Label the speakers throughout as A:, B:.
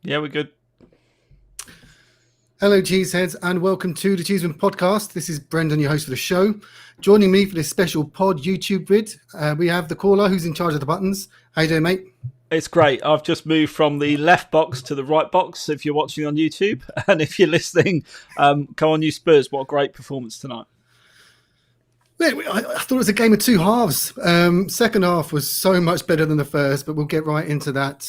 A: Yeah, we're good.
B: Hello, Cheeseheads, and welcome to the Cheeseman Podcast. This is Brendan, your host for the show. Joining me for this special pod YouTube vid, we have the caller who's in charge of the buttons. How you doing, mate?
A: It's great. I've just moved from the left box to the right box if you're watching on YouTube. And if you're listening, come on, you Spurs. What a great performance tonight.
B: I thought it was a game of two halves. Second half was so much better than the first, but we'll get right into that.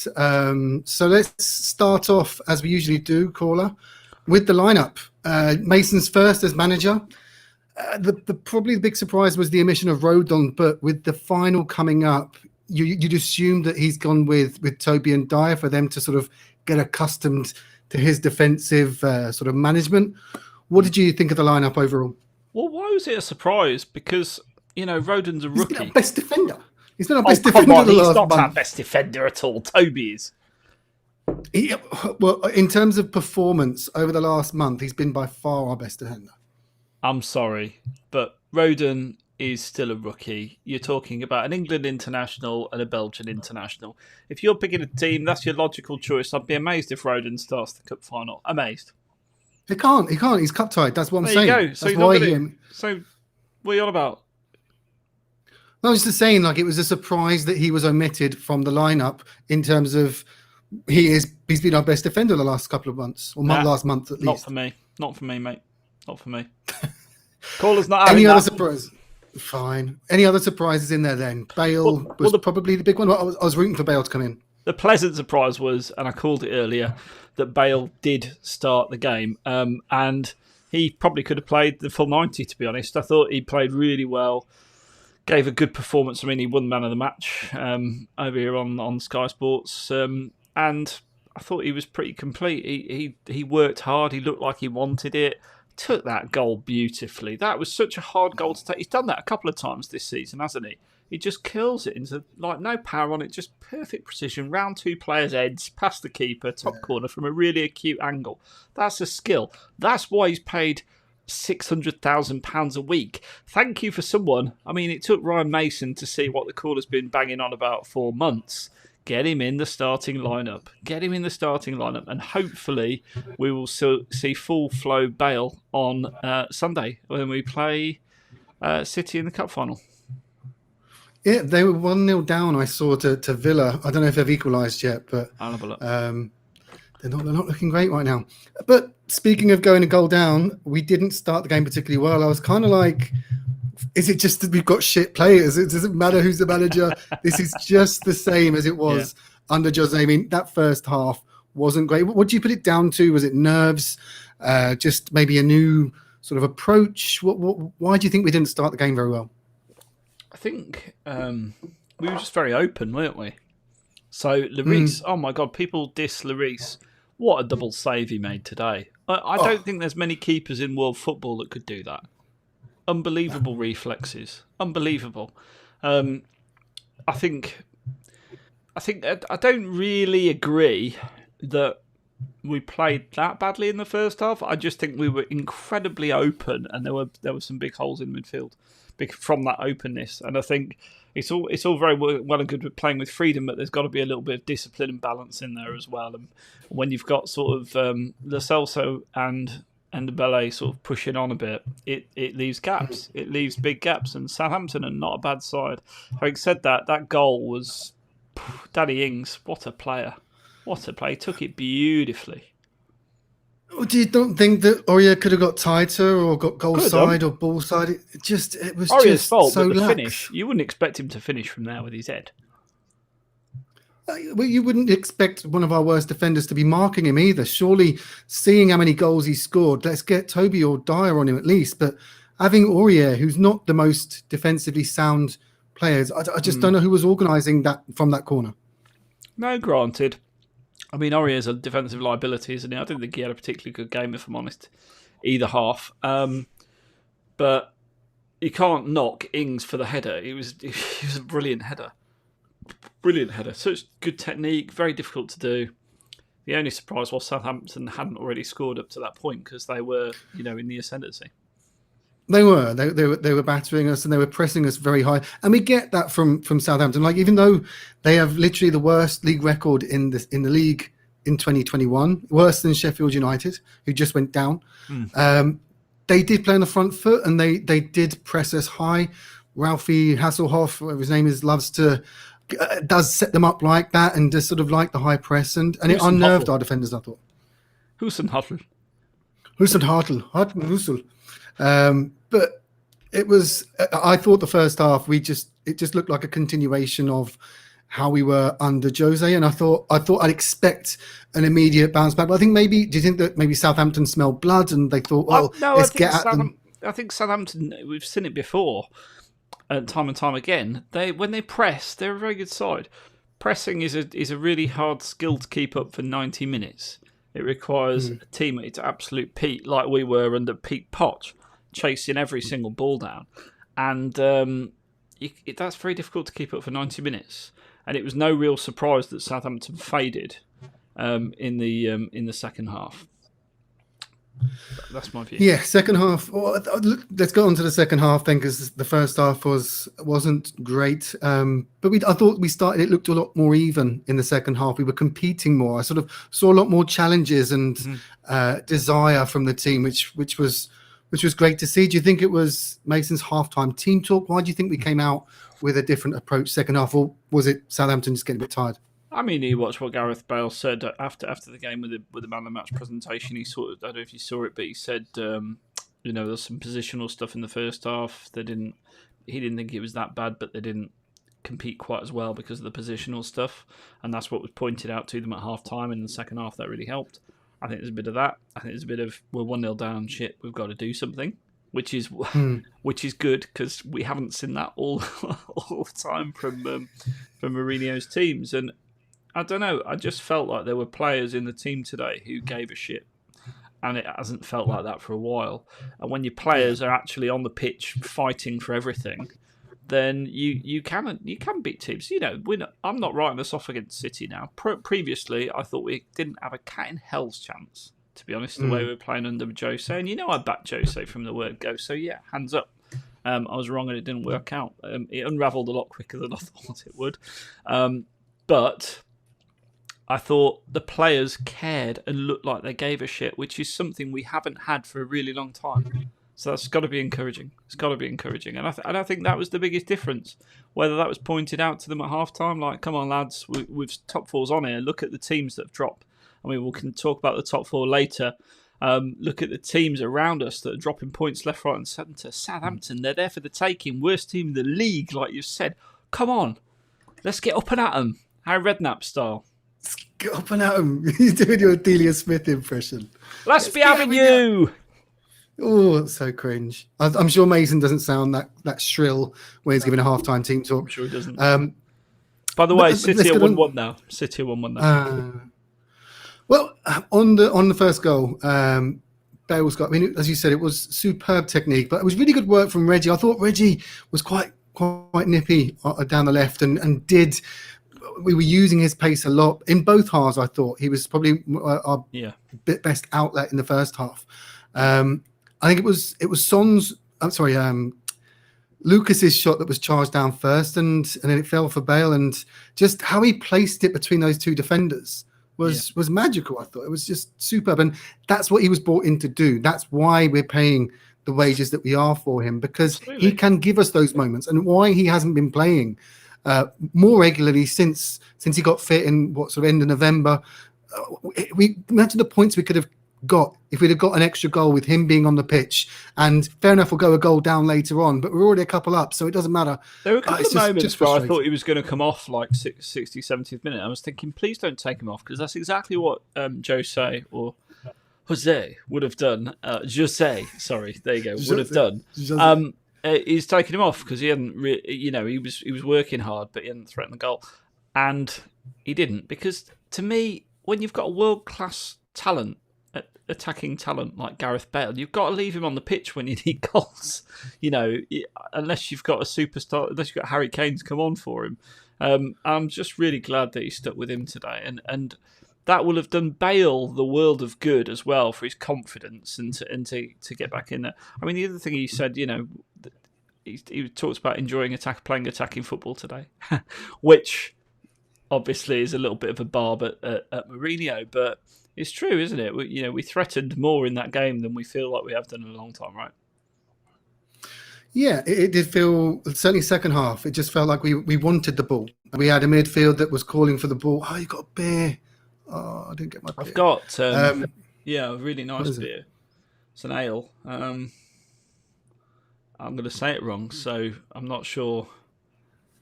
B: So let's start off, as we usually do, caller, with the lineup. Mason's first as manager. Probably the big surprise was the omission of Rodon, but with the final coming up, you'd assume that he's gone with Toby and Dyer for them to sort of get accustomed to his defensive sort of management. What did you think of the lineup overall?
A: Well, why was it a surprise? Because, Rodon's a rookie.
B: He's been our best defender. He's been our best defender.
A: Come on,
B: he's
A: not our best defender at all. Toby is.
B: Well, in terms of performance over the last month, he's been by far our best defender.
A: I'm sorry, but Rodon is still a rookie. You're talking about an England international and a Belgian international. If you're picking a team, that's your logical choice. I'd be amazed if Rodon starts the cup final. Amazed.
B: He can't. He's cup tied. That's what I'm saying.
A: There you go. So what are you on about?
B: I was just saying, it was a surprise that he was omitted from the lineup in terms of he's been our best defender the last couple of months, or last month at least.
A: Not for me. Not for me, mate. Not for me. Caller's not having
B: Any
A: that.
B: other surprise? Fine. Any other surprises in there then? Bale was probably the big one. I was rooting for Bale to come in.
A: The pleasant surprise was, and I called it earlier, that Bale did start the game. And he probably could have played the full 90, to be honest. I thought he played really well. Gave a good performance. I mean, he won man of the match over here on Sky Sports. And I thought he was pretty complete. He worked hard. He looked like he wanted it. Took that goal beautifully. That was such a hard goal to take. He's done that a couple of times this season, hasn't he? He just curls it into, no power on it, just perfect precision, round two players' heads, past the keeper, top corner from a really acute angle. That's a skill. That's why he's paid £600,000 a week. Thank you for someone. I mean, it took Ryan Mason to see what the caller's been banging on about for months. Get him in the starting lineup. And hopefully we will see full flow Bale on Sunday when we play City in the cup final.
B: Yeah, they were 1-0 down, I saw, to Villa. I don't know if they've equalised yet, but
A: I'll have a look.
B: They're not looking great right now. But speaking of going a goal down, we didn't start the game particularly well. I was kind of like, is it just that we've got shit players? It doesn't matter who's the manager. This is just the same as it was under Jose. I mean, that first half wasn't great. What do you put it down to? Was it nerves? Just maybe a new sort of approach? Why do you think we didn't start the game very well?
A: I think we were just very open, weren't we? So, Lloris, oh my God, people diss Lloris. What a double save he made today. I don't think there's many keepers in world football that could do that. Unbelievable reflexes. Unbelievable. I don't really agree that we played that badly in the first half. I just think we were incredibly open, and there were some big holes in midfield from that openness. And I think it's all very well and good with playing with freedom, but there's got to be a little bit of discipline and balance in there as well. And when you've got sort of Lo Celso and the Belay sort of pushing on a bit, it leaves gaps. It leaves big gaps, and Southampton are not a bad side. Having said that goal was Danny Ings. What a player! What a play! He took it beautifully.
B: Do you don't think that Aurier could have got tighter or got goal side or ball side? It was
A: Aurier's
B: just
A: fault,
B: so
A: but the
B: lax.
A: finish, you wouldn't expect him to finish from there with his head.
B: Well, you wouldn't expect one of our worst defenders to be marking him either. Surely, seeing how many goals he scored, let's get Toby or Dyer on him at least. But having Aurier, who's not the most defensively sound players, I just don't know who was organising that from that corner.
A: No, granted. I mean, Aurier's a defensive liability, isn't he? I don't think he had a particularly good game, if I'm honest, either half. But you can't knock Ings for the header. He was a brilliant header. Brilliant header. Such good technique, very difficult to do. The only surprise was Southampton hadn't already scored up to that point because they were, in the ascendancy.
B: They were battering us and they were pressing us very high, and we get that from Southampton. Like, even though they have literally the worst league record in the league in 2021, worse than Sheffield United, who just went down. They did play on the front foot, and they did press us high. Ralphie Hasselhoff, whatever his name is, does set them up like that, and does sort of like the high press, and it unnerved our defenders, I thought.
A: Husenhutl.
B: But it was, I thought the first half, it just looked like a continuation of how we were under Jose, and I thought I'd expect an immediate bounce back. But do you think that maybe Southampton smelled blood and they thought, let's get at them?
A: I think Southampton, we've seen it before, time and time again. When they press, they're a very good side. Pressing is a really hard skill to keep up for 90 minutes. It requires a teammate to absolute peak, like we were under Pete Potch, chasing every single ball down. And that's very difficult to keep up for 90 minutes. And it was no real surprise that Southampton faded in the second half. That's my view.
B: Yeah, second half. Well, let's go on to the second half then, because the first half wasn't great. But I thought we started. It looked a lot more even in the second half. We were competing more. I sort of saw a lot more challenges and desire from the team, which was great to see. Do you think it was Mason's halftime team talk? Why do you think we came out with a different approach second half, or was it Southampton just getting a bit tired?
A: I mean, you watched what Gareth Bale said after the game with the man of the match presentation. He sort of, I don't know if you saw it, but he said, there's some positional stuff in the first half. He didn't think it was that bad, but they didn't compete quite as well because of the positional stuff, and that's what was pointed out to them at half time. In the second half, that really helped. I think there's a bit of that. I think there's a bit of, we're 1-0 down, shit, we've got to do something, which is good, because we haven't seen that all the time from Mourinho's teams. And I don't know, I just felt like there were players in the team today who gave a shit, and it hasn't felt like that for a while. And when your players are actually on the pitch fighting for everything, then you can beat teams. I'm not writing us off against City now. Previously, I thought we didn't have a cat in hell's chance, to be honest, the way we were playing under Jose. And I backed Jose from the word go. So yeah, hands up. I was wrong and it didn't work out. It unravelled a lot quicker than I thought it would. But I thought the players cared and looked like they gave a shit, which is something we haven't had for a really long time. So that's got to be encouraging. It's got to be encouraging. And I think that was the biggest difference. Whether that was pointed out to them at half-time, like, come on, lads, we've top fours on here. Look at the teams that have dropped. I mean, we can talk about the top four later. Look at the teams around us that are dropping points left, right and centre. Southampton, they're there for the taking. Worst team in the league, like you've said. Come on. Let's get up and at them. Harry Redknapp style.
B: Let's get up and at them. You're doing your Delia Smith impression.
A: Let's be having you.
B: Oh, that's so cringe. I'm sure Mason doesn't sound that shrill when he's giving a halftime team talk.
A: I'm sure he doesn't. By the way, City are 1-1 now. City are 1-1 now.
B: Well, on the first goal, Bale's got, I mean, as you said, it was superb technique, but it was really good work from Reggie. I thought Reggie was quite nippy down the left and we were using his pace a lot in both halves. I thought he was probably our best outlet in the first half. I think it was Son's. I'm sorry, Lucas's shot that was charged down first, and then it fell for Bale, and just how he placed it between those two defenders was magical. I thought it was just superb, and that's what he was brought in to do. That's why we're paying the wages that we are for him, because he can give us those moments, and why he hasn't been playing more regularly since he got fit in end of November. We imagine the points we could have got if we'd have got an extra goal with him being on the pitch, and fair enough, we'll go a goal down later on, but we're already a couple up, so it doesn't matter.
A: There were a couple of moments where I thought he was going to come off like 60th, 70th minute. I was thinking, please don't take him off, because that's exactly what Jose would have done. Sorry, there you go, would have done. He's taken him off because he hadn't he was working hard, but he hadn't threatened the goal, and he didn't, because to me, when you've got a world-class talent, attacking talent like Gareth Bale, you've got to leave him on the pitch when you need goals. Unless you've got a superstar, unless you've got Harry Kane to come on for him. I'm just really glad that he stuck with him today, and that will have done Bale the world of good as well for his confidence and to get back in there. I mean, the other thing he said, he talks about enjoying playing attacking football today, which obviously is a little bit of a barb at Mourinho, but it's true, isn't it? We threatened more in that game than we feel like we have done in a long time, right?
B: Yeah, it did feel, certainly second half, it just felt like we wanted the ball. We had a midfield that was calling for the ball. Oh, you got a beer. Oh, I didn't get my beer.
A: I've got, a really nice beer. It's an ale. I'm going to say it wrong, so I'm not sure.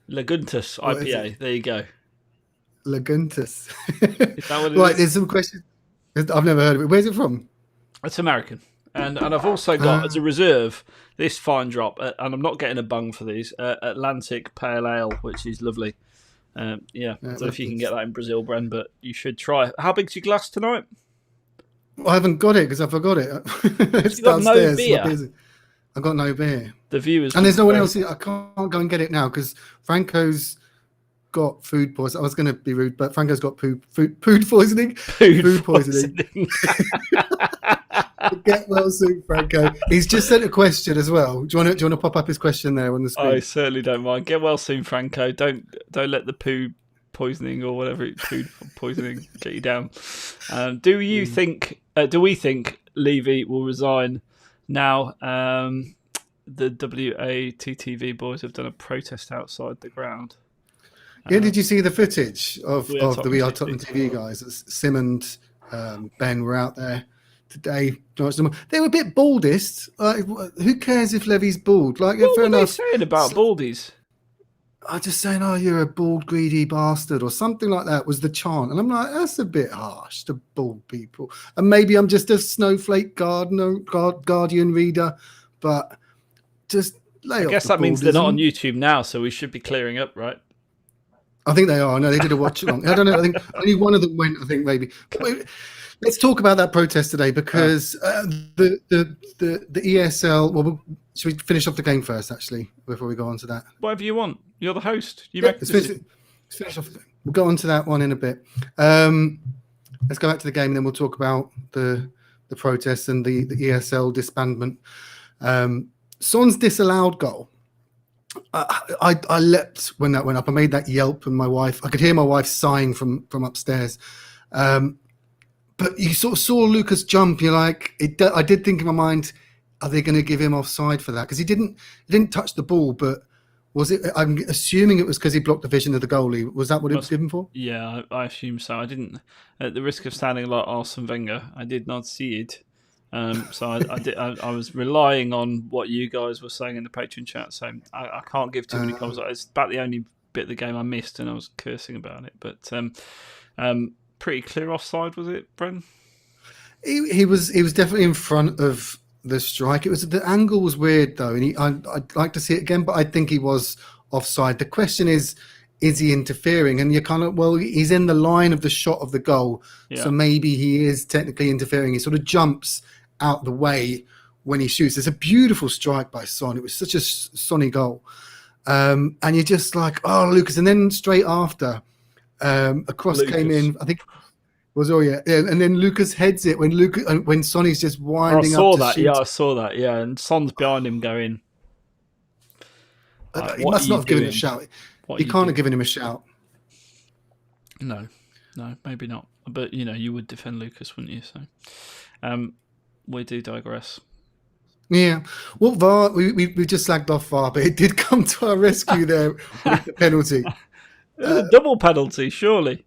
A: Laguntus IPA. There you go.
B: Laguntus.
A: Is that what it is?
B: There's some questions. I've never heard of it. Where's it from?
A: It's American. And I've also got, as a reserve, this fine drop, and I'm not getting a bung for these, Atlantic Pale Ale, which is lovely. I don't know if you can get that in Brazil, Bren, but you should try. How big's your glass tonight?
B: I haven't got it because I forgot it. It's
A: got
B: downstairs.
A: no beer?
B: I've got no beer.
A: The viewers.
B: And there's no one else here. I can't go and get it now because Franco's got food poisoning. I was going to be rude, but Franco's got food poisoning. Food poisoning. Get well soon, Franco. He's just sent a question as well. Do you want to pop up his question there on the screen?
A: I certainly don't mind. Get well soon, Franco. Don't let the poo poisoning or whatever food poisoning get you down. Do we think Levy will resign now? The WATTV boys have done a protest outside the ground.
B: Yeah, did you see the footage of the We Are Tottenham TV guys? Sim and Ben were out there today. They were a bit baldist. Who cares if Levy's bald? What
A: were they saying about baldies?
B: I'm just saying, oh, you're a bald, greedy bastard, or something like that was the chant. And I'm like, that's a bit harsh to bald people. And maybe I'm just a snowflake Guardian reader, but just lay off. I guess
A: that means they're not on YouTube now, so we should be clearing up, right?
B: I think they are. No, they did a watch along. I don't know. I think only one of them went. I think maybe. Let's talk about that protest today because the ESL. Well, should we finish off the game first, actually, before we go on to that?
A: Whatever you want. You're the host.
B: Let's finish off. We'll go on to that one in a bit. Let's go back to the game, and then we'll talk about the protests and the ESL disbandment. Son's disallowed goal. I leapt when that went up. I made that yelp, and I could hear my wife sighing from upstairs. But you sort of saw Lucas jump. You're like, I did think in my mind, are they going to give him offside for that? Because he didn't touch the ball, but was it? I'm assuming it was because he blocked the vision of the goalie. Was that what it was given for?
A: Yeah, I assume so. I didn't, at the risk of sounding like Arsene Wenger, I did not see it. So I was relying on what you guys were saying in the Patreon chat. So I can't give too many comments. It's about the only bit of the game I missed, and I was cursing about it. But pretty clear offside, was it, Bren?
B: He was definitely in front of the strike. The angle was weird though, and I'd like to see it again, but I think he was offside. The question is he interfering? And you're kind of, well, he's in the line of the shot of the goal, so maybe he is technically interfering. He sort of jumps out the way when he shoots. It's a beautiful strike by Son. It was such a Sonny goal, and you're just like, oh, Lucas. And then straight after, a cross came in. I think. And then Lucas heads it when Sonny's just winding up to shoot.
A: I saw that. Yeah, and Son's behind him going.
B: He must not have given him a shout. He can't have given him a shout.
A: No, maybe not. But you would defend Lucas, wouldn't you? So, we do digress.
B: Yeah. Well, VAR, we just slagged off VAR, but it did come to our rescue there with the penalty.
A: It was a double penalty, surely.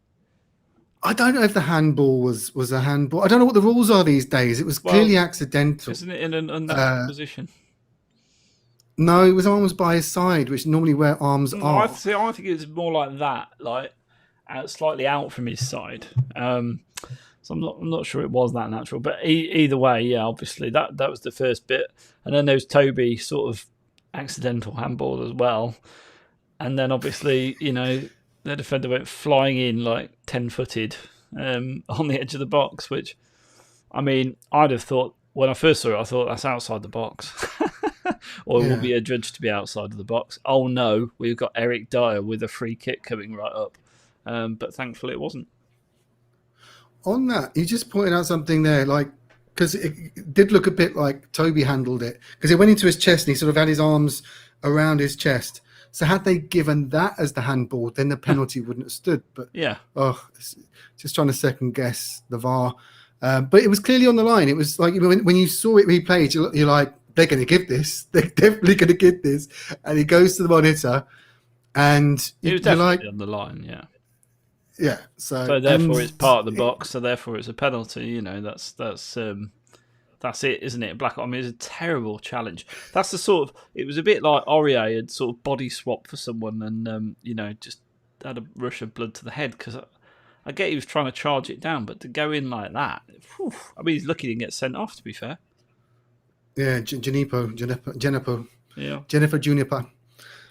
B: I don't know if the handball was a handball. I don't know what the rules are these days. It was clearly accidental.
A: Isn't it in an unnatural position?
B: No, it was arms by his side, which normally where arms are.
A: I think it's more like that, like slightly out from his side. So I'm not sure it was that natural, but either way, yeah, obviously that was the first bit, and then there was Toby sort of accidental handball as well, and then obviously the defender went flying in like 10-footed on the edge of the box, which, I mean, I'd have thought, when I first saw it, I thought that's outside the box. Or it will be adjudged to be outside of the box. Oh no, we've got Eric Dyer with a free kick coming right up. But thankfully it wasn't.
B: On that, you just pointed out something there, because it did look a bit like Toby handled it, because it went into his chest and he sort of had his arms around his chest. So had they given that as the handball, then the penalty wouldn't have stood. But
A: Yeah.
B: Just trying to second guess the VAR. But it was clearly on the line. It was like when you saw it replayed, you're like, they're going to give this. They're definitely going to give this. And he goes to the monitor, and
A: it was definitely on the line. Yeah.
B: Yeah.
A: So therefore, it's part of the box. So therefore, it's a penalty. You know, that's it, isn't it? Black. I mean, it's a terrible challenge. That's the sort of. It was a bit like Aurier had sort of body swapped for someone, and just had a rush of blood to the head because. I get he was trying to charge it down, but to go in like that, whew, I mean, he's lucky he didn't get sent off, to be fair.
B: Yeah, Jennifer Juniper.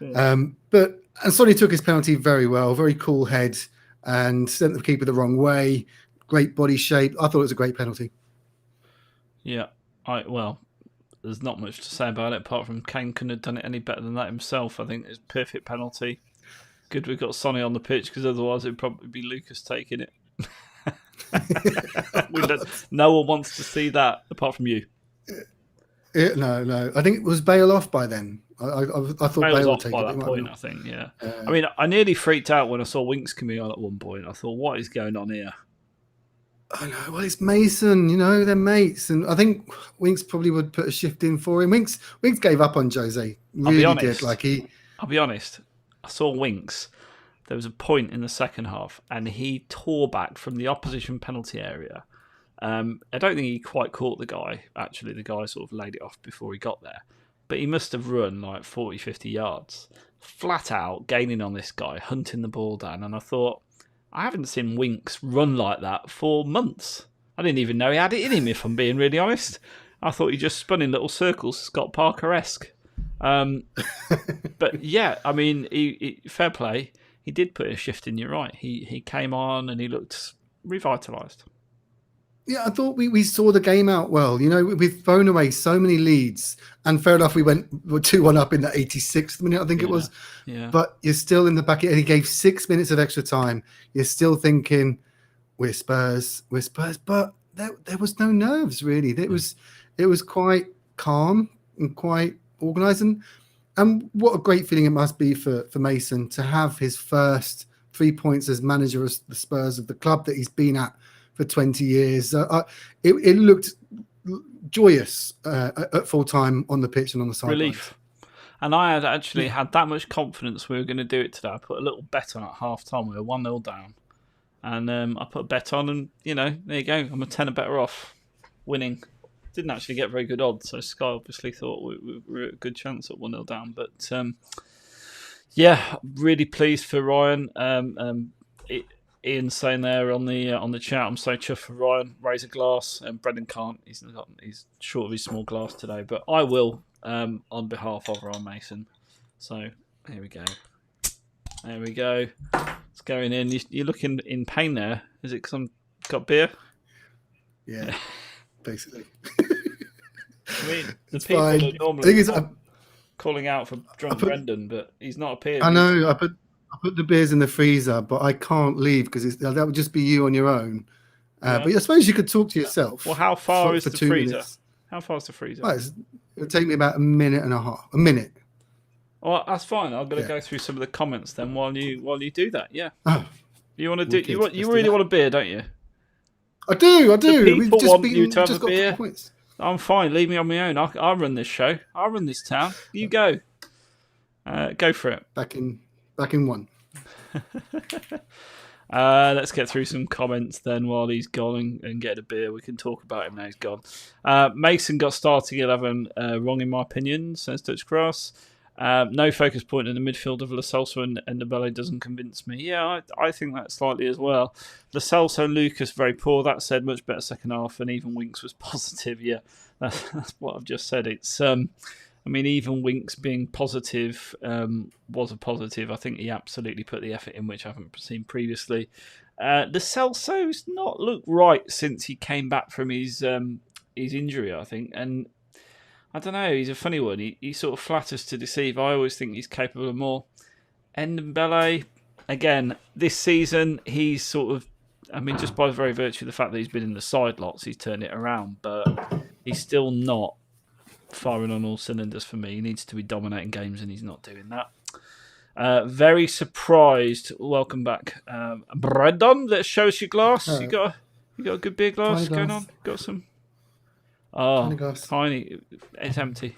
A: Yeah.
B: But Sonny took his penalty very well, very cool head, and sent the keeper the wrong way. Great body shape. I thought it was a great penalty.
A: Yeah, there's not much to say about it, apart from Kane couldn't have done it any better than that himself. I think it's a perfect penalty. Good we've got Sonny on the pitch, because otherwise it'd probably be Lucas taking it. No one wants to see that apart from you.
B: No. I think it was Bale off by then. I thought Bale would take
A: by
B: it.
A: that point, I think, yeah. I mean, I nearly freaked out when I saw Winks coming on at one point. I thought, what is going on here?
B: I know. Well, it's Mason, they're mates. And I think Winks probably would put a shift in for him. Winks gave up on Jose. Really did.
A: I'll be honest. I saw Winks. There was a point in the second half, and he tore back from the opposition penalty area. I don't think he quite caught the guy. Actually, the guy sort of laid it off before he got there. But he must have run like 40, 50 yards. Flat out, gaining on this guy, hunting the ball down. And I thought, I haven't seen Winks run like that for months. I didn't even know he had it in him, if I'm being really honest. I thought he just spun in little circles, Scott Parker-esque. But yeah, I mean, he fair play. He did put a shift in. You're right. He came on and he looked revitalised.
B: Yeah, I thought we saw the game out well. We've thrown away so many leads, and fair enough, we were 2-1 up in the 86th minute, I think it was.
A: Yeah.
B: But you're still in the back, and he gave 6 minutes of extra time. You're still thinking, we're Spurs, but there was no nerves really. It was quite calm and quite organised, and what a great feeling it must be for Mason to have his first 3 points as manager of the Spurs, of the club that he's been at for 20 years. It looked joyous at full time on the pitch and on the sideline.
A: Relief. And I had actually had that much confidence we were going to do it today. I put a little bet on at half time. We were 1-0 down. And I put a bet on, and, there you go. I'm a tenner better off winning. Didn't actually get very good odds, so Sky obviously thought we were at a good chance at 1-0 down. But really pleased for Ryan. Ian's saying there on the chat, I'm so chuffed for Ryan. Raise a glass, and Brendan can't. He's short of his small glass today, but I will on behalf of Ryan Mason. So here we go. There we go. It's going in. You're looking in pain there. Is it because I've got beer?
B: Yeah. Basically.
A: I mean, the it's people fine. Are normally calling out for drunk Brendan, but he's not appeared.
B: I know. I put the beers in the freezer, but I can't leave because that would just be you on your own. But I suppose you could talk to yourself.
A: Well, how far is the freezer? Minutes. How far is the freezer?
B: Well, it'll take me about a minute and a half. A minute.
A: Well, that's fine. I'm going to go through some of the comments then while you do that. Yeah. Oh, you want to do? You really want a beer, don't you?
B: I do.
A: People want you to have a beer. I'm fine. Leave me on my own. I'll run this show. I'll run this town. You go. Go for it.
B: Back in one.
A: Let's get through some comments then while he's gone and get a beer. We can talk about him now he's gone. Mason got starting 11 wrong in my opinion, says Dutch Grass. No focus point in the midfield of Lo Celso and Ndombele doesn't convince me. Yeah, I think that slightly as well. Lo Celso and Lucas very poor. That said, much better second half, and even Winks was positive. Yeah, that's what I've just said. It's even Winks being positive was a positive. I think he absolutely put the effort in, which I haven't seen previously. Lo Celso's not looked right since he came back from his injury, I think, and I don't know, he's a funny one. He sort of flatters to deceive. I always think he's capable of more. Ndombele, again, this season, he's sort of, just by the very virtue of the fact that he's been in the side lots, he's turned it around, but he's still not firing on all cylinders for me. He needs to be dominating games, and he's not doing that. Very surprised. Welcome back, Brendan. Let's show us your glass. You got a good beer glass going on. Got some. Oh,
B: Tiny glass.
A: tiny. It's empty.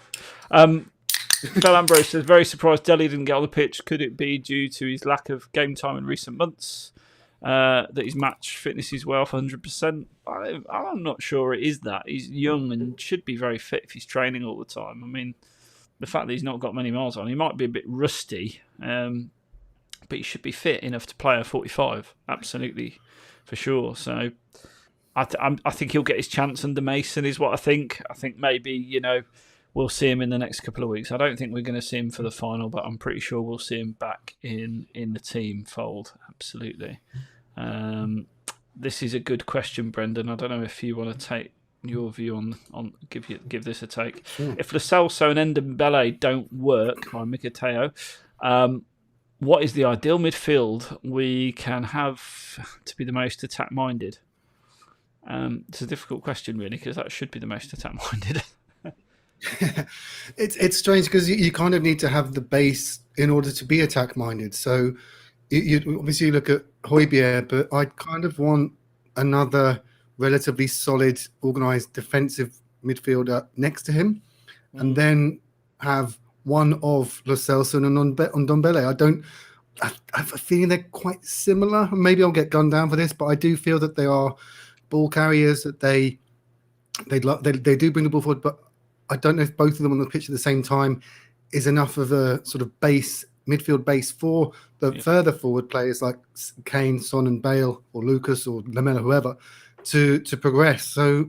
A: Phil Ambrose says, very surprised Dele didn't get on the pitch. Could it be due to his lack of game time in recent months? That his match fitness is well for 100%? I'm not sure it is that. He's young and should be very fit if he's training all the time. I mean, the fact that he's not got many miles on, he might be a bit rusty, but he should be fit enough to play a 45. Absolutely, for sure. So I think he'll get his chance under Mason is what I think. I think maybe, we'll see him in the next couple of weeks. I don't think we're going to see him for the final, but I'm pretty sure we'll see him back in the team fold. Absolutely. This is a good question, Brendan. I don't know if you want to take your view on give this a take.
B: Sure.
A: If Lo Celso and Ndombele don't work by Mkhitaryan, what is the ideal midfield we can have to be the most attack-minded? It's a difficult question, really, because that should be the most attack-minded.
B: It's strange because you kind of need to have the base in order to be attack-minded. So you obviously look at Højbjerg, but I kind of want another relatively solid, organised defensive midfielder next to him, and then have one of Lo Celso and Ndombele. I have a feeling they're quite similar. Maybe I'll get gunned down for this, but I do feel that they are ball carriers, that they do bring the ball forward, but I don't know if both of them on the pitch at the same time is enough of a sort of midfield base for the further forward players like Kane, Son and Bale or Lucas or Lamela, whoever, to progress. So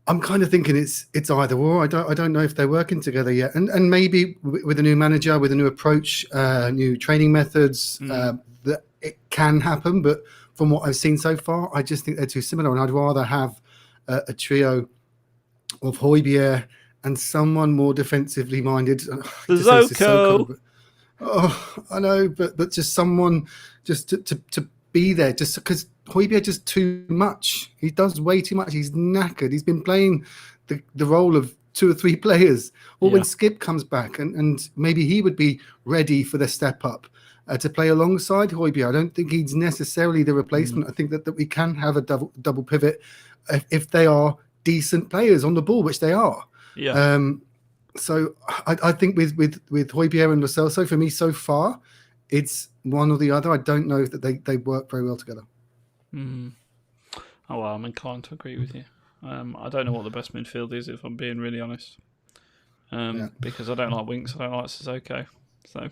B: I'm kind of thinking it's either or. I don't know if they're working together yet. And maybe with a new manager, with a new approach, new training methods, that it can happen. But from what I've seen so far, I just think they're too similar. And I'd rather have a trio of Højbjerg and someone more defensively minded.
A: Zoko.
B: I know, but just someone just to be there, just because Højbjerg just too much. He does way too much. He's knackered. He's been playing the role of 2 or 3 players. Or when Skip comes back, and maybe he would be ready for the step up to play alongside Højbjerg. I don't think he's necessarily the replacement. I think that we can have a double pivot if they are decent players on the ball, which they are.
A: Yeah.
B: So I think with Højbjerg and Lo Celso, for me so far, it's one or the other. I don't know that they work very well together.
A: Oh, well, I'm inclined to agree with you. I don't know what the best midfield is, if I'm being really honest. Because I don't like Winks, I don't like Sissoko. So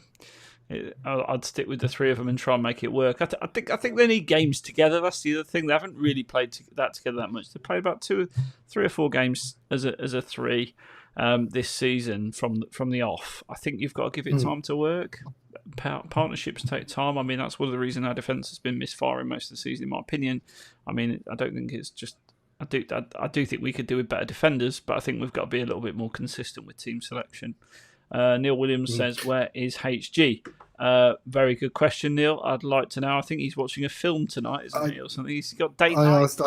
A: I'd stick with the 3 of them and try and make it work. I think they need games together. That's the other thing. They haven't really played that together that much. They played about 3 or 4 games as a 3 this season from the off. I think you've got to give it time to work. Partnerships take time. I mean, that's one of the reasons our defence has been misfiring most of the season, in my opinion. I mean, I don't think it's just. I do think we could do with better defenders, but I think we've got to be a little bit more consistent with team selection. Neil Williams says, "Where is HG?" Very good question, Neil. I'd like to know. I think he's watching a film tonight, isn't he, or something? He's got date night.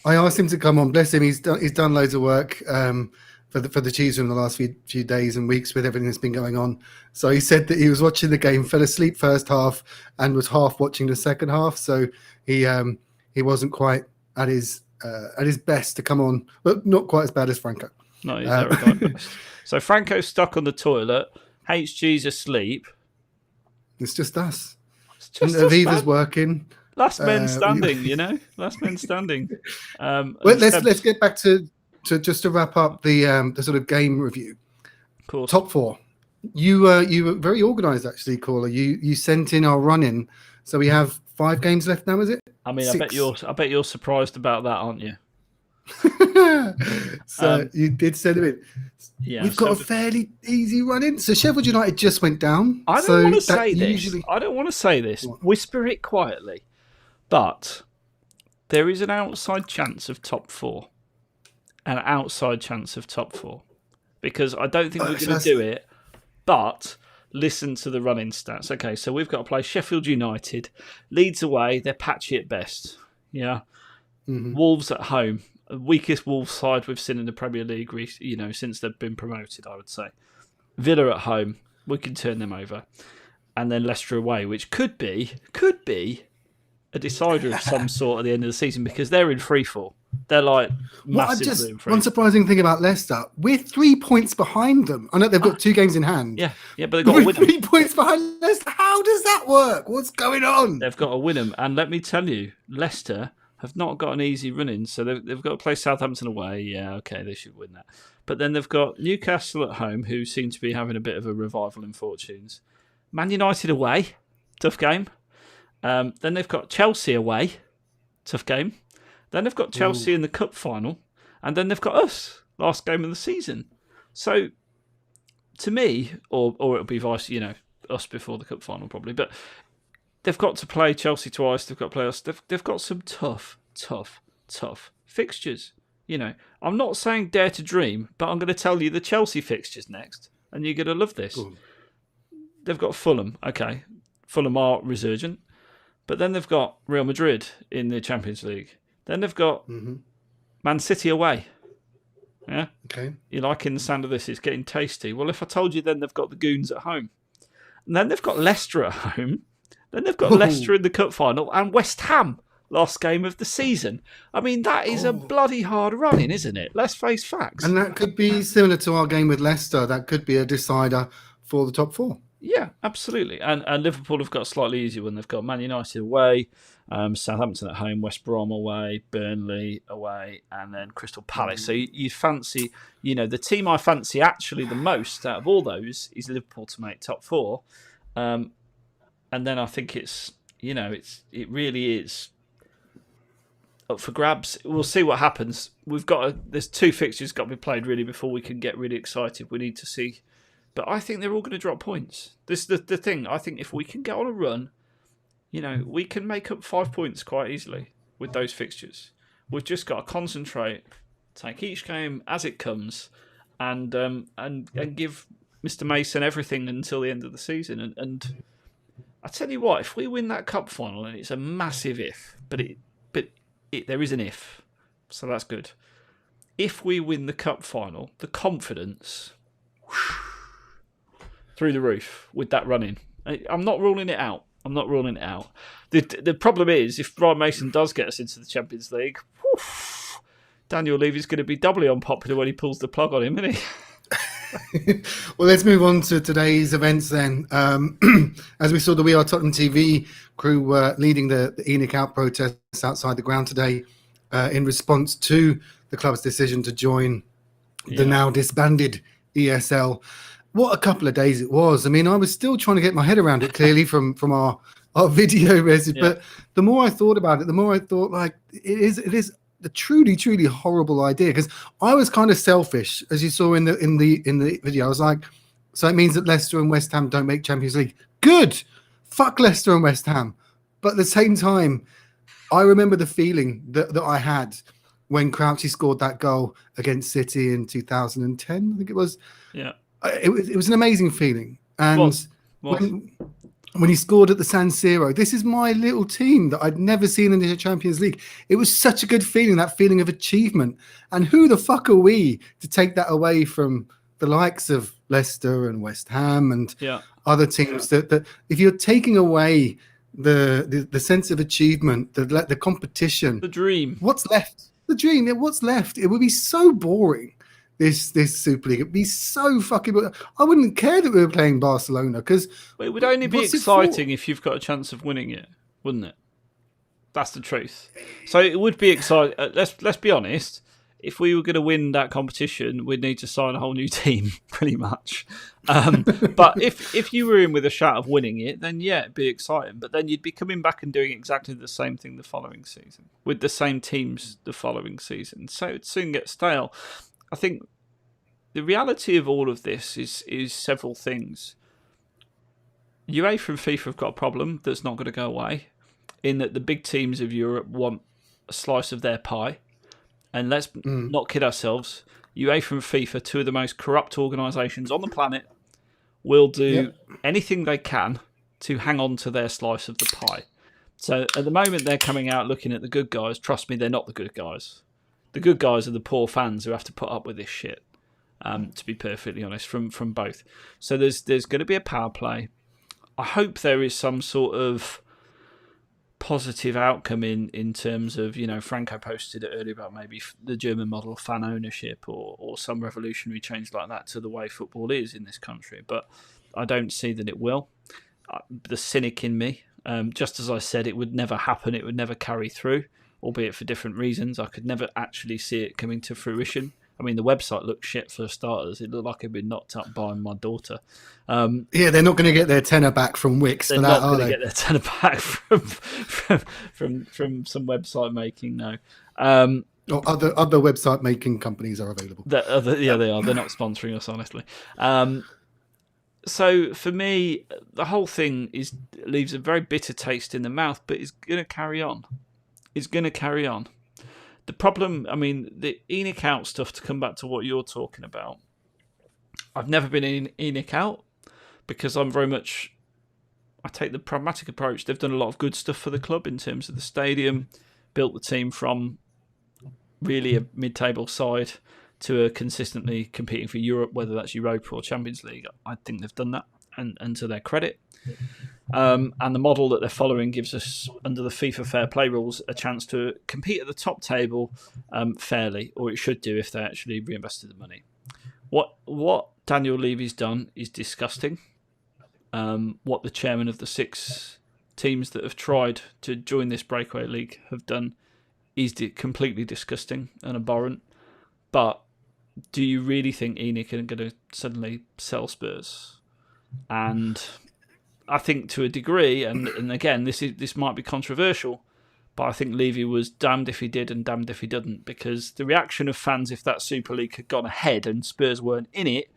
B: I asked him to come on. Bless him. He's done loads of work for the Cheese Room the last few days and weeks with everything that's been going on. So he said that he was watching the game, fell asleep first half, and was half watching the second half. So he wasn't quite at his best to come on, but not quite as bad as Franco.
A: No, he's never got best. So Franco's stuck on the toilet. HG's asleep.
B: It's just us.
A: And
B: Aviva's working.
A: Last men standing, Last men standing.
B: Let's get back to just to wrap up the sort of game review.
A: Of course.
B: Top 4. You were very organised, actually, Caller. You sent in our run-in. So we have 5 games left now, is it?
A: I mean, 6. I bet you're surprised about that, aren't you?
B: So you did send them in.
A: Yeah,
B: we've got a fairly easy run-in. So Sheffield United just went down.
A: I don't want to say this. I don't want to say this. Whisper it quietly. But there is an outside chance of top 4. An outside chance of top 4. Because I don't think we're going to do it. But listen to the running stats. Okay, so we've got to play Sheffield United. Leeds away, they're patchy at best. Yeah. Wolves at home. Weakest Wolves side we've seen in the Premier League, since they've been promoted, I would say. Villa at home. we can turn them over. And then Leicester away, which could be a decider of some sort at the end of the season because they're in free fall. They're like massively in free.
B: One surprising thing about Leicester, we're 3 points behind them. I know they've got 2 games in hand.
A: Yeah, but they've got to win them.
B: 3 points behind Leicester. How does that work? What's going on?
A: They've got to win them. And let me tell you, Leicester have not got an easy run-in. So they've got to play Southampton away. Yeah, okay, they should win that. But then they've got Newcastle at home, who seem to be having a bit of a revival in fortunes. Man United away, tough game. Then they've got Chelsea away, tough game. Then they've got Chelsea in the cup final, and then they've got us, last game of the season. So, to me, or it'll be vice, us before the cup final probably, but they've got to play Chelsea twice. They've got to play us. They've got some tough fixtures. I'm not saying dare to dream, but I'm going to tell you the Chelsea fixtures next, and you're going to love this.
B: Ooh.
A: They've got Fulham. Okay, Fulham are resurgent, but then they've got Real Madrid in the Champions League. Then they've got Man City away. Yeah?
B: Okay.
A: You're liking the sound of this. It's getting tasty. Well, if I told you then they've got the Goons at home. And then they've got Leicester at home. Then they've got Leicester in the cup final and West Ham, last game of the season. I mean, that is a bloody hard running, isn't it? Let's face facts.
B: And that could be similar to our game with Leicester. That could be a decider for the top 4.
A: Yeah, absolutely. And Liverpool have got a slightly easier one. They've got Man United away, Southampton at home, West Brom away, Burnley away, and then Crystal Palace. So you fancy, the team I fancy actually the most out of all those is Liverpool to make top 4. And then I think it really is up for grabs. We'll see what happens. There's 2 fixtures got to be played really before we can get really excited. We need to see. But I think they're all going to drop points. This is the thing. I think if we can get on a run, we can make up 5 points quite easily with those fixtures. We've just got to concentrate, take each game as it comes, and give Mr. Mason everything until the end of the season. And I tell you what, if we win that cup final, and it's a massive if, but there is an if, so that's good. If we win the cup final, the confidence. Through the roof with that running. I'm not ruling it out. The problem is, if Brian Mason does get us into the Champions League, Daniel Levy's going to be doubly unpopular when he pulls the plug on him, isn't he?
B: Well, let's move on to today's events then. As we saw, the We Are Tottenham TV crew leading the ENIC out protests outside the ground today in response to the club's decision to join the now disbanded ESL. What a couple of days it was. I mean, I was still trying to get my head around it clearly from our video message. But the more I thought about it, the more I thought it is a truly horrible idea. Because I was kind of selfish, as you saw in the video. I was like, so it means that Leicester and West Ham don't make Champions League. Good. Fuck Leicester and West Ham. But at the same time, I remember the feeling that I had when Crouchy scored that goal against City in 2010. I think it was.
A: Yeah.
B: It was an amazing feeling. And when he scored at the San Siro, this is my little team that I'd never seen in the Champions League. It was such a good feeling, that feeling of achievement. And who the fuck are we to take that away from the likes of Leicester and West Ham and other teams that if you're taking away the sense of achievement, the competition,
A: the dream,
B: what's left? The dream, what's left? It would be so boring. This Super League, it'd be so fucking. I wouldn't care that we were playing Barcelona because
A: it would only be exciting if you've got a chance of winning it, wouldn't it? That's the truth. So it would be exciting. Let's be honest. If we were going to win that competition, we'd need to sign a whole new team, pretty much. But if you were in with a shout of winning it, then it'd be exciting. But then you'd be coming back and doing exactly the same thing the following season with the same teams the following season. So it'd soon get stale. I think the reality of all of this is several things. UEFA and FIFA have got a problem that's not going to go away, in that the big teams of Europe want a slice of their pie. And let's not kid ourselves, UEFA and FIFA, 2 of the most corrupt organisations on the planet, will do anything they can to hang on to their slice of the pie. So at the moment they're coming out looking at the good guys. Trust me, they're not the good guys. The good guys are the poor fans who have to put up with this shit. To be perfectly honest, from both. So there's going to be a power play. I hope there is some sort of positive outcome in terms of, Franco posted it earlier about maybe the German model, fan ownership, or some revolutionary change like that to the way football is in this country. But I don't see that it will. The cynic in me, just as I said, it would never happen. It would never carry through, albeit for different reasons. I could never actually see it coming to fruition. I mean, the website looked shit for starters. It looked like it'd been knocked up by my daughter.
B: Yeah, they're not going to get their tenner back from Wix for that,
A: are they? They're
B: not
A: going to get their tenner back from some website making, no.
B: Or other website making companies are available.
A: They are. They're not sponsoring us, honestly. So for me, the whole thing leaves a very bitter taste in the mouth, but it's going to carry on. It's going to carry on. The problem, I mean, the ENIC out stuff, to come back to what you're talking about, I've never been in ENIC out because I take the pragmatic approach. They've done a lot of good stuff for the club in terms of the stadium, built the team from really a mid-table side to a consistently competing for Europe, whether that's Europa or Champions League. I think they've done that, and to their credit. And the model that they're following gives us, under the FIFA fair play rules, a chance to compete at the top table fairly, or it should do if they actually reinvested the money. What Daniel Levy's done is disgusting. What the chairman of the 6 teams that have tried to join this breakaway league have done is completely disgusting and abhorrent. But do you really think ENIC are going to suddenly sell Spurs? And I think to a degree, and again, this might be controversial, but I think Levy was damned if he did and damned if he didn't, because the reaction of fans if that Super League had gone ahead and Spurs weren't in it,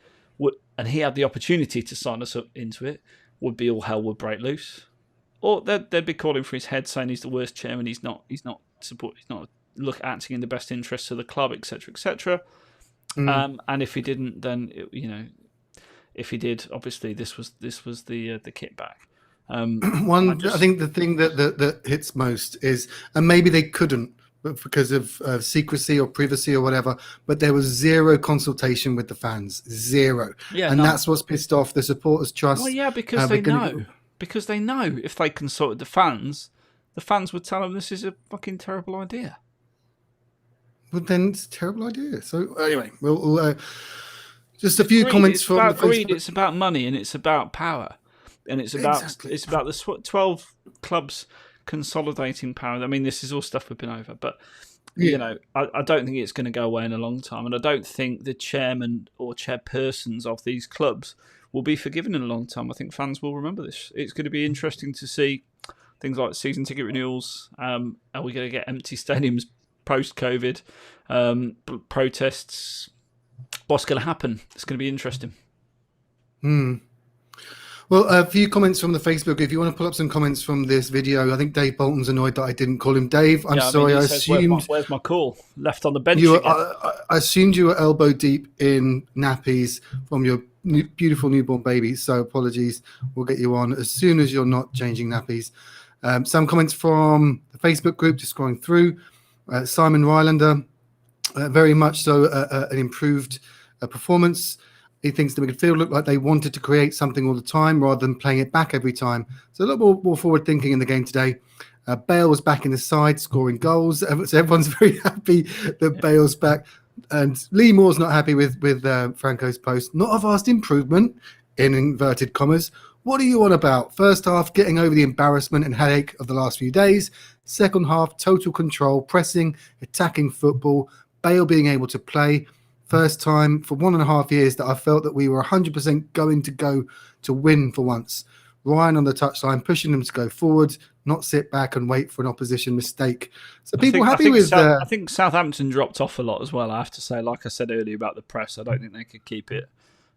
A: and he had the opportunity to sign us up into it, would be all hell would break loose. Or they'd be calling for his head, saying he's the worst chairman, he's not acting in the best interests of the club, etc., etc. And if he didn't, then if he did, obviously this was the kickback.
B: I think the thing that hits most is, and maybe they couldn't because of secrecy or privacy or whatever, but there was zero consultation with the fans, zero. Yeah, and that's what's pissed off the supporters' trust.
A: Well, yeah, because they know. Because they know if they consulted the fans would tell them this is a fucking terrible idea.
B: Well, then it's a terrible idea. So anyway, we'll just a few comments from
A: the greed. It's about money and it's about power, and it's about the 12 clubs consolidating power. I mean, this is all stuff we've been over, but I don't think it's going to go away in a long time, and I don't think the chairman or chairpersons of these clubs will be forgiven in a long time. I think fans will remember this. It's going to be interesting to see things like season ticket renewals. Are we going to get empty stadiums post-COVID? Protests? What's going to happen? It's going to be interesting.
B: Well, a few comments from the Facebook. If you want to pull up some comments from this video, I think Dave Bolton's annoyed that I didn't call him Dave. I'm sorry. I assumed.
A: Where's my call? Left on the bench.
B: I assumed you were elbow deep in nappies from your beautiful newborn baby. So apologies. We'll get you on as soon as you're not changing nappies. Some comments from the Facebook group, just scrolling through. Simon Rylander, very much so an improved performance. He thinks the midfield looked like they wanted to create something all the time rather than playing it back every time. So a little more forward thinking in the game today. Bale was back in the side scoring goals. So everyone's very happy that Bale's back. And Lee Moore's not happy with Franco's post. Not a vast improvement, in inverted commas. What are you on about? First half, getting over the embarrassment and headache of the last few days. Second half, total control, pressing, attacking football. Bale being able to play. First time for 1.5 years that I felt that we were 100% going to go to win for once. Ryan on the touchline, pushing them to go forward, not sit back and wait for an opposition mistake. So I
A: think Southampton dropped off a lot as well, I have to say. Like I said earlier about the press, I don't think they could keep it.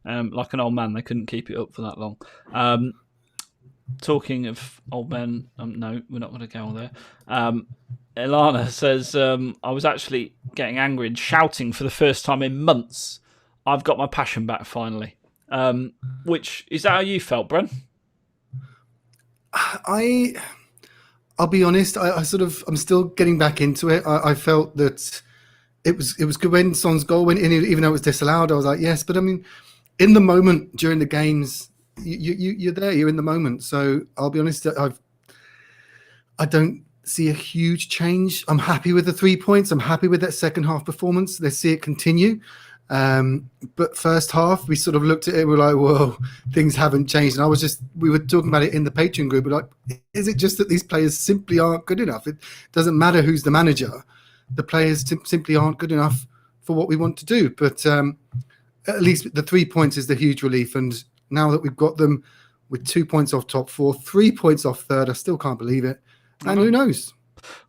A: Like an old man, they couldn't keep it up for that long. Talking of old men, no, we're not going to go there. Ilana says, I was actually getting angry and shouting for the first time in months. I've got my passion back finally. Which, is that how you felt, Bren?
B: I'll be honest, I'm still getting back into it. I felt that it was good when Son's goal went in, even though it was disallowed. I was like, yes, but I mean, in the moment during the games, you're there, you're in the moment. So I'll be honest, I don't see a huge change. I'm happy with the 3 points. I'm happy with that second half performance. Let's see it continue. But first half, we sort of looked at it and we're like, whoa, things haven't changed. And we were talking about it in the Patreon group. We're like, is it just that these players simply aren't good enough? It doesn't matter who's the manager. The players simply aren't good enough for what we want to do. But at least the 3 points is the huge relief. And now that we've got them with 2 points off top four, 3 points off third, I still can't believe it. And who knows?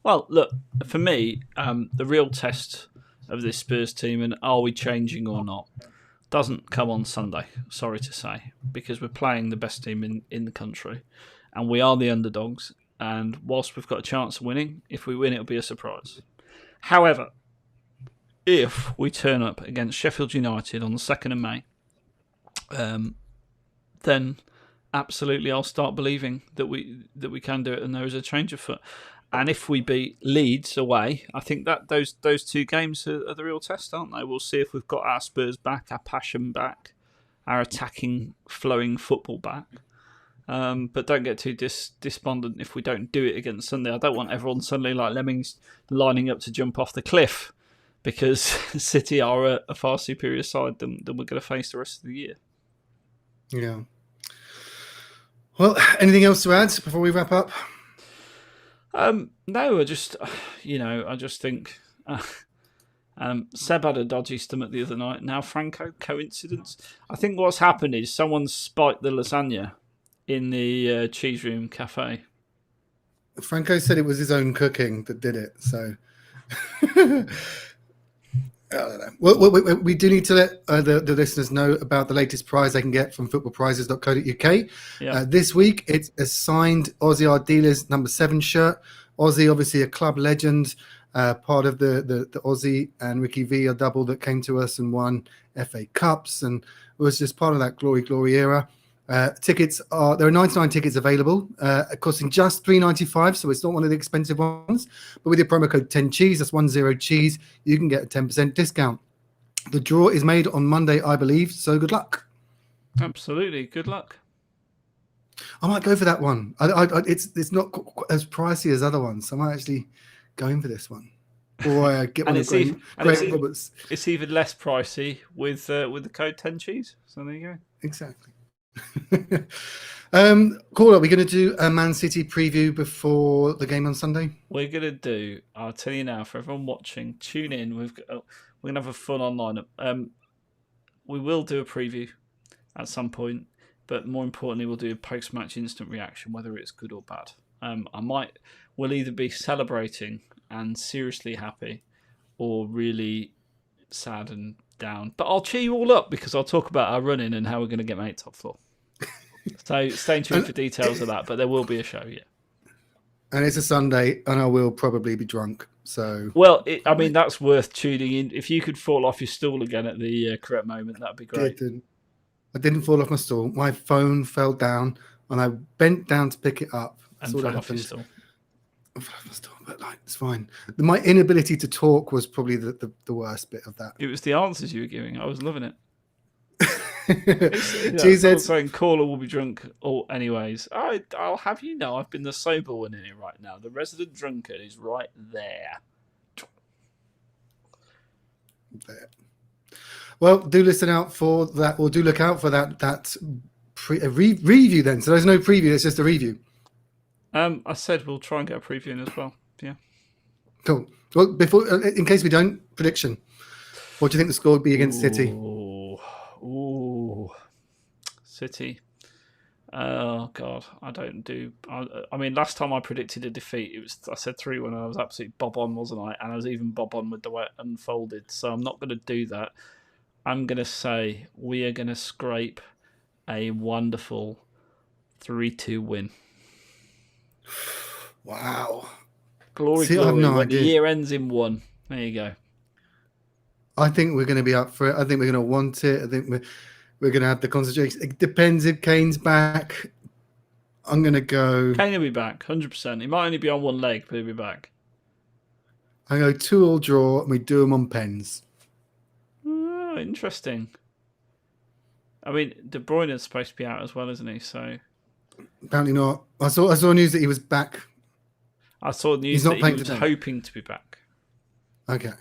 A: Well, look, for me, the real test of this Spurs team and are we changing or not doesn't come on Sunday, sorry to say, because we're playing the best team in the country and we are the underdogs. And whilst we've got a chance of winning, if we win, it'll be a surprise. However, if we turn up against Sheffield United on the 2nd of May, then absolutely I'll start believing that we can do it and there is a change of foot. And if we beat Leeds away, I think that those two games are the real test, aren't they? We'll see if we've got our Spurs back, our passion back, our attacking, flowing football back. But don't get too despondent if we don't do it against Sunday. I don't want everyone suddenly like lemmings lining up to jump off the cliff because City are a far superior side than we're going to face the rest of the year.
B: Yeah. Well, anything else to add before we wrap up?
A: No, I just think Seb had a dodgy stomach the other night. Now Franco, coincidence? I think what's happened is someone spiked the lasagna in the cheese room cafe.
B: Franco said it was his own cooking that did it, so I don't know. Well, we do need to let the listeners know about the latest prize they can get from footballprizes.co.uk.
A: Yeah.
B: This week, it's a signed Aussie Art Dealers number 7 shirt. Aussie, obviously a club legend, part of the Aussie and Ricky V double that came to us and won FA Cups and was just part of that glory era. Tickets there are 99 tickets available, costing just $3.95, so it's not one of the expensive ones. But with your promo code 10cheese, that's 10cheese, you can get a 10% discount. The draw is made on Monday, I believe. So good luck.
A: Absolutely, good luck.
B: I might go for that one. It's not as pricey as other ones, so I might actually go in for this one. Or get one of Greg Roberts.
A: It's even less pricey with the code 10cheese. So there you go.
B: Exactly. Cool. Are we going to do a Man City preview before the game on Sunday?
A: We're going to do, I'll tell you now, for everyone watching, tune in. We're going to have a fun-on lineup. We will do a preview at some point, but more importantly, we'll do a post-match instant reaction, whether it's good or bad. We'll either be celebrating and seriously happy or really sad and down. But I'll cheer you all up because I'll talk about our running and how we're going to get made top floor. So stay tuned for details of that, but there will be a show, yeah.
B: And it's a Sunday, and I will probably be drunk. So,
A: well, that's worth tuning in. If you could fall off your stool again at the correct moment, that'd be great.
B: I didn't fall off my stool. My phone fell down, and I bent down to pick it up.
A: And fell off your stool.
B: I fell off my stool, but it's fine. My inability to talk was probably the worst bit of that.
A: It was the answers you were giving. I was loving it.
B: GZ
A: saying caller will be drunk. Oh, anyways, I'll have you know I've been the sober one in it right now. The resident drunkard is right there.
B: Well, do listen out for that, or do look out for that review then. So there's no preview; it's just a review.
A: I said we'll try and get a preview in as well. Yeah.
B: Cool. Well, in case we don't, prediction. What do you think the score would be against City?
A: Ooh, City. Oh God, I don't do. I mean, last time I predicted a defeat, I said 3-1, and I was absolutely bob on, wasn't I? And I was even bob on with the way it unfolded. So I'm not going to do that. I'm going to say we are going to scrape a wonderful 3-2 win.
B: Wow.
A: Glory.
B: I have no
A: when
B: idea.
A: The year ends in 1. There you go.
B: I think we're going to be up for it. I think we're going to want it. I think we're going to have the concentration. It depends if Kane's back. I'm going to go.
A: Kane will be back, 100%. He might only be on one leg, but he'll be back.
B: I go 2-2 draw, and we do them on pens.
A: Oh, interesting. I mean, De Bruyne is supposed to be out as well, isn't he? So
B: apparently not. I saw news that he was back.
A: I saw news that he was hoping to be back.
B: Okay.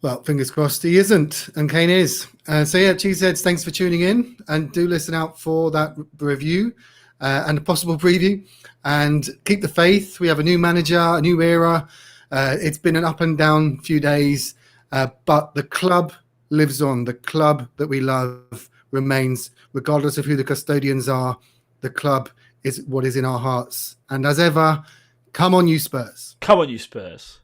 B: Well, fingers crossed he isn't, and Kane is. So yeah, Cheeseheads, thanks for tuning in, and do listen out for that review and a possible preview. And keep the faith. We have a new manager, a new era. It's been an up and down few days, but the club lives on. The club that we love remains, regardless of who the custodians are. The club is what is in our hearts. And as ever, come on, you Spurs.
A: Come on, you Spurs.